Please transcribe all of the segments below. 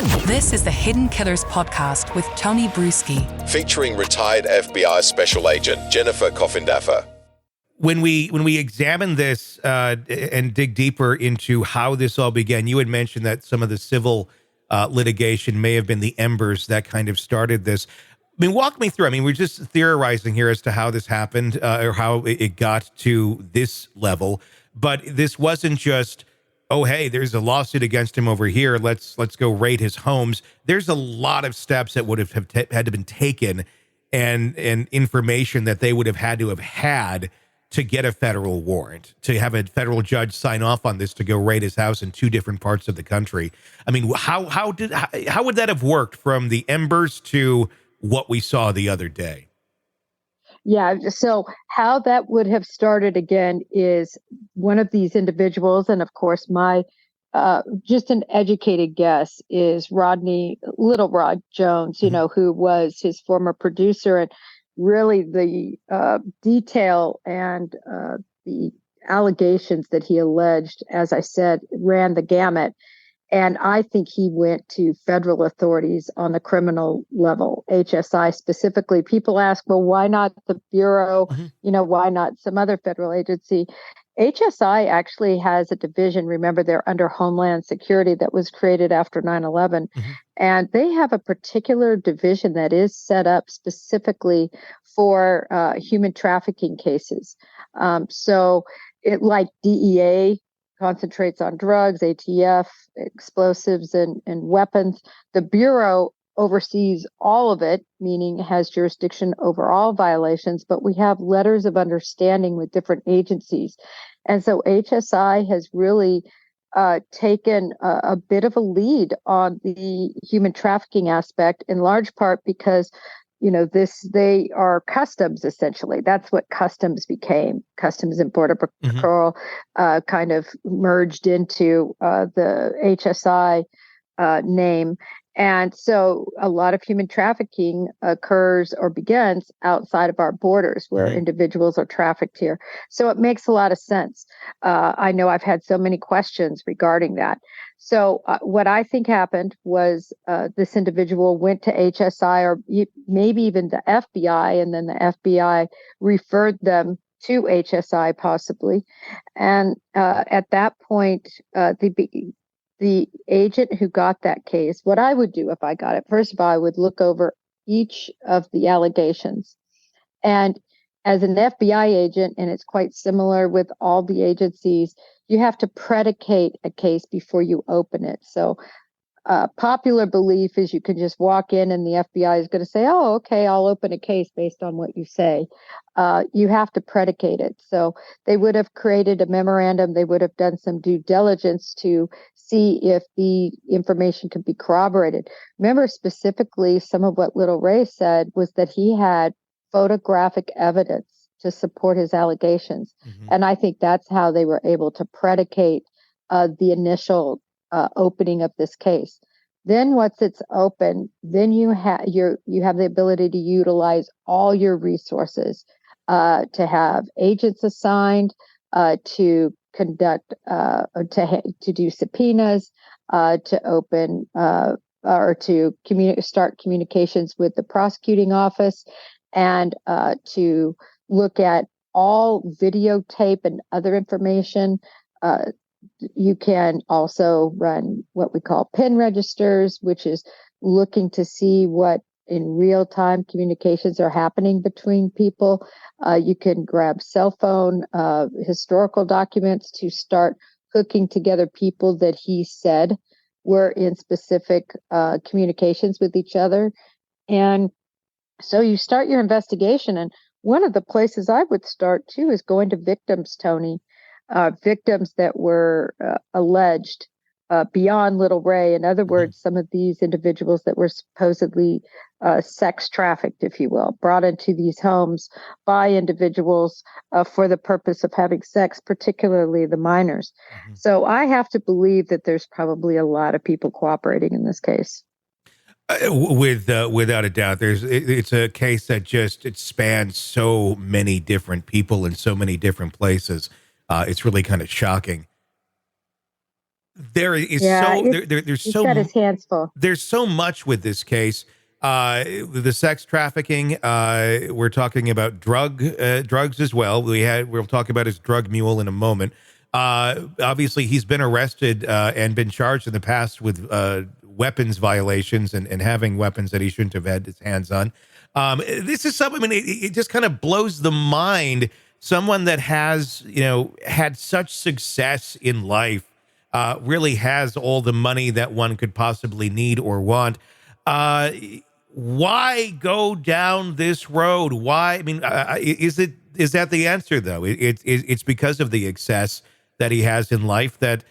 This is the Hidden Killers podcast with Tony Brueski, featuring retired FBI Special Agent Jennifer Coffindaffer. When we examine this and dig deeper into how this all began, you had mentioned that some of the civil litigation may have been the embers that kind of started this. I mean, walk me through. I mean, we're just theorizing here as to how this happened or how it got to this level. But this wasn't just, oh, hey, there's a lawsuit against him over here. Let's go raid his homes. There's a lot of steps that would have had to been taken and information that they would have had to get a federal warrant, to have a federal judge sign off on this, to go raid his house in two different parts of the country. I mean, how would that have worked from the embers to what we saw the other day? Yeah, so how that would have started again is one of these individuals, and of course my just an educated guess is Rodney Little Rod Jones, who was his former producer, and really the detail and the allegations that he alleged, as I said, ran the gamut. And I think he went to federal authorities on the criminal level, HSI specifically. People ask, well, why not the Bureau? Why not some other federal agency? HSI actually has a division. Remember, they're under Homeland Security that was created after 9/11. And they have a particular division that is set up specifically for human trafficking cases. So it, like DEA, concentrates on drugs, ATF, explosives, and weapons. The Bureau oversees all of it, meaning has jurisdiction over all violations, but we have letters of understanding with different agencies. And so HSI has really taken a bit of a lead on the human trafficking aspect, in large part because they are customs, essentially. That's what customs became. Customs and Border Patrol kind of merged into the HSI name. And so a lot of human trafficking occurs or begins outside of our borders where individuals are trafficked here. So it makes a lot of sense. I know I've had so many questions regarding that. So what I think happened was this individual went to HSI or maybe even the FBI, and then the FBI referred them to HSI possibly. And at that point, the agent who got that case, what I would do if I got it, first of all, I would look over each of the allegations. And as an FBI agent, and it's quite similar with all the agencies, you have to predicate a case before you open it. So popular belief is you can just walk in and the FBI is going to say, oh, okay, I'll open a case based on what you say. You have to predicate it. So they would have created a memorandum. They would have done some due diligence to see if the information could be corroborated. Remember, specifically, some of what Little Ray said was that he had photographic evidence to support his allegations. And I think that's how they were able to predicate the initial opening of this case. Then once it's open, then you have the ability to utilize all your resources, to have agents assigned, to conduct, to do subpoenas, to open or to start communications with the prosecuting office, and to look at all videotape and other information. You can also run what we call PIN registers, which is looking to see what in real-time communications are happening between people. You can grab cell phone historical documents to start hooking together people that he said were in specific communications with each other. And so you start your investigation. And one of the places I would start, too, is going to victims, Tony. Victims that were alleged beyond Little Ray. In other words, some of these individuals that were supposedly sex trafficked, if you will, brought into these homes by individuals for the purpose of having sex, particularly the minors. So I have to believe that there's probably a lot of people cooperating in this case. Without a doubt, it's a case that it spans so many different people in so many different places. It's really kind of shocking. There is Yeah, there's he's got his hands full. there's so much with this case. The sex trafficking. We're talking about drugs as well. We'll talk about his drug mule in a moment. Obviously, he's been arrested and been charged in the past with weapons violations and having weapons that he shouldn't have had his hands on. This is something. I mean, it just kind of blows the mind. Someone that has, had such success in life, really has all the money that one could possibly need or want. Why go down this road? Why? I mean, is that the answer though? It's because of the excess that he has in life that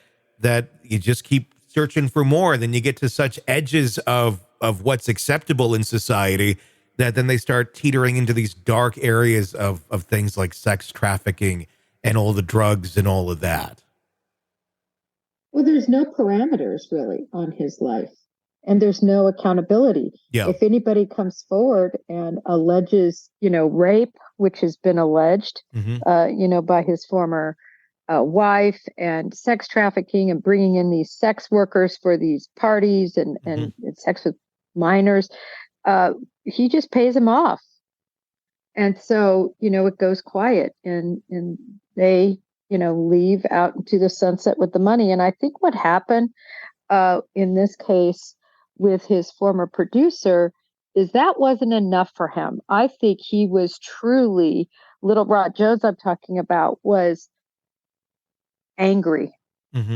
you just keep searching for more. Then you get to such edges of what's acceptable in society that then they start teetering into these dark areas of things like sex trafficking and all the drugs and all of that. Well, there's no parameters really on his life, and there's no accountability. Yeah. If anybody comes forward and alleges, rape, which has been alleged, by his former wife, and sex trafficking and bringing in these sex workers for these parties and sex with minors, he just pays them off. And so, it goes quiet and they, leave out into the sunset with the money. And I think what happened in this case with his former producer is that wasn't enough for him. I think he was truly, Little Rod Jones I'm talking about, was angry.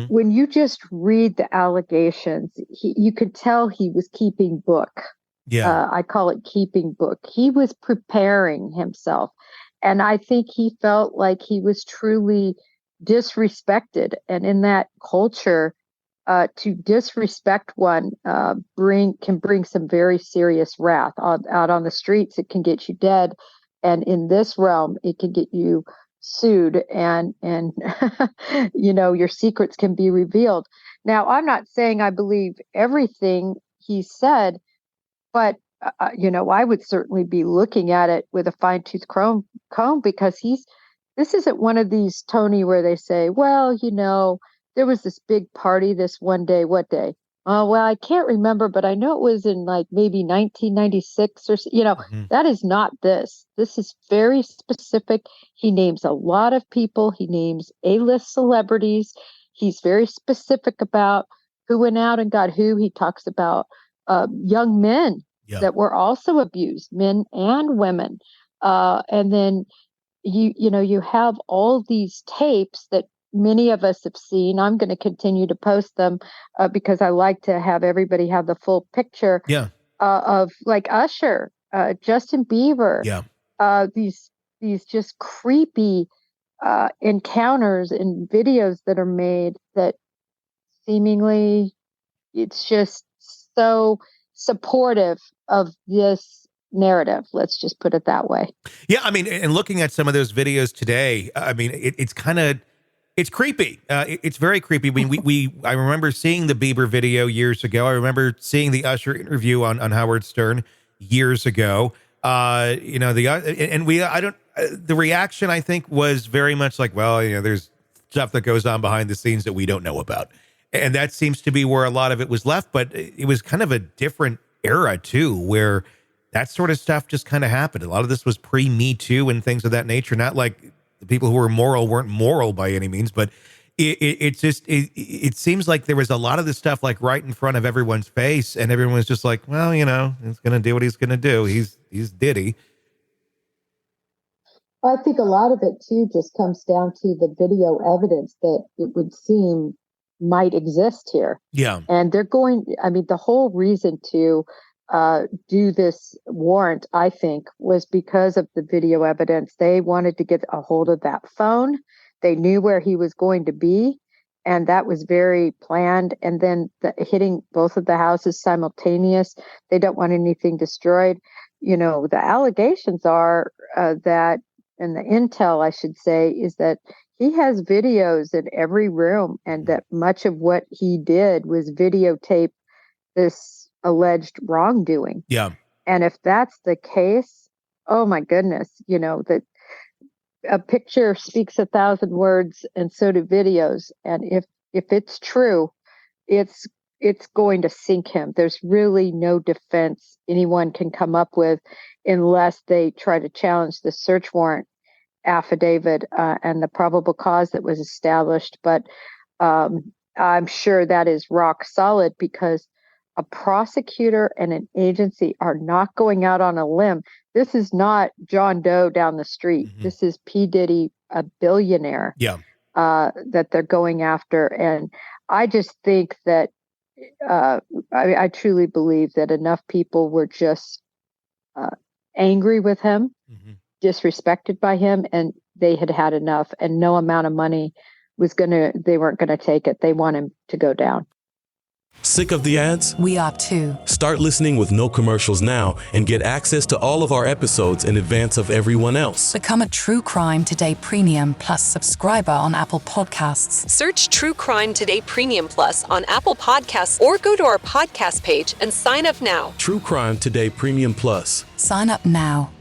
When you just read the allegations, you could tell he was keeping book. Yeah. I call it keeping book. He was preparing himself. And I think he felt like he was truly disrespected. And in that culture, to disrespect one can bring some very serious wrath. Out on the streets, it can get you dead. And in this realm, it can get you sued and your secrets can be revealed. Now, I'm not saying I believe everything he said, but I would certainly be looking at it with a fine-tooth comb because this isn't one of these, Tony, where they say, well, there was this big party this one day. What day? Oh, well, I can't remember, but I know it was in like maybe 1996 or, that is not this. This is very specific. He names a lot of people. He names A-list celebrities. He's very specific about who went out and got who. He talks about young men that were also abused, men and women. And then you have all these tapes that many of us have seen. I'm going to continue to post them because I like to have everybody have the full picture of like Usher, Justin Bieber, these just creepy encounters and videos that are made that seemingly it's just so supportive of this narrative. Let's just put it that way. Yeah. I mean, and looking at some of those videos today, I mean, it's creepy. It's very creepy. I mean, I remember seeing the Bieber video years ago. I remember seeing the Usher interview on Howard Stern years ago. The reaction I think was very much like, well, there's stuff that goes on behind the scenes that we don't know about. And that seems to be where a lot of it was left. But it was kind of a different era too, where that sort of stuff just kind of happened. A lot of this was pre-Me Too and things of that nature. Not like the people who were moral weren't moral by any means, but it seems like there was a lot of this stuff like right in front of everyone's face, and everyone was just like, well, he's going to do what he's going to do. He's Diddy. I think a lot of it too just comes down to the video evidence that it would seem might exist here. Yeah. And the whole reason to do this warrant, I think, was because of the video evidence. They wanted to get a hold of that phone. They knew where he was going to be, and that was very planned. And then hitting both of the houses simultaneous. They don't want anything destroyed. The allegations are that, and the intel, I should say, is that he has videos in every room, and that much of what he did was videotape this alleged wrongdoing. Yeah. And if that's the case, oh my goodness, that a picture speaks 1,000 words, and so do videos. And if it's true, it's going to sink him. There's really no defense anyone can come up with unless they try to challenge the search warrant affidavit and the probable cause that was established. But I'm sure that is rock solid because a prosecutor and an agency are not going out on a limb. This is not John Doe down the street. Mm-hmm. This is P Diddy, a billionaire. Yeah. That they're going after. And I just think that I truly believe that enough people were just angry with him, disrespected by him, and they had had enough. And no amount of money they weren't going to take it. They want him to go down. Sick of the ads? We are too. Start listening with no commercials now and get access to all of our episodes in advance of everyone else. Become a True Crime Today Premium Plus subscriber on Apple Podcasts. Search True Crime Today Premium Plus on Apple Podcasts or go to our podcast page and sign up now. True Crime Today Premium Plus. Sign up now.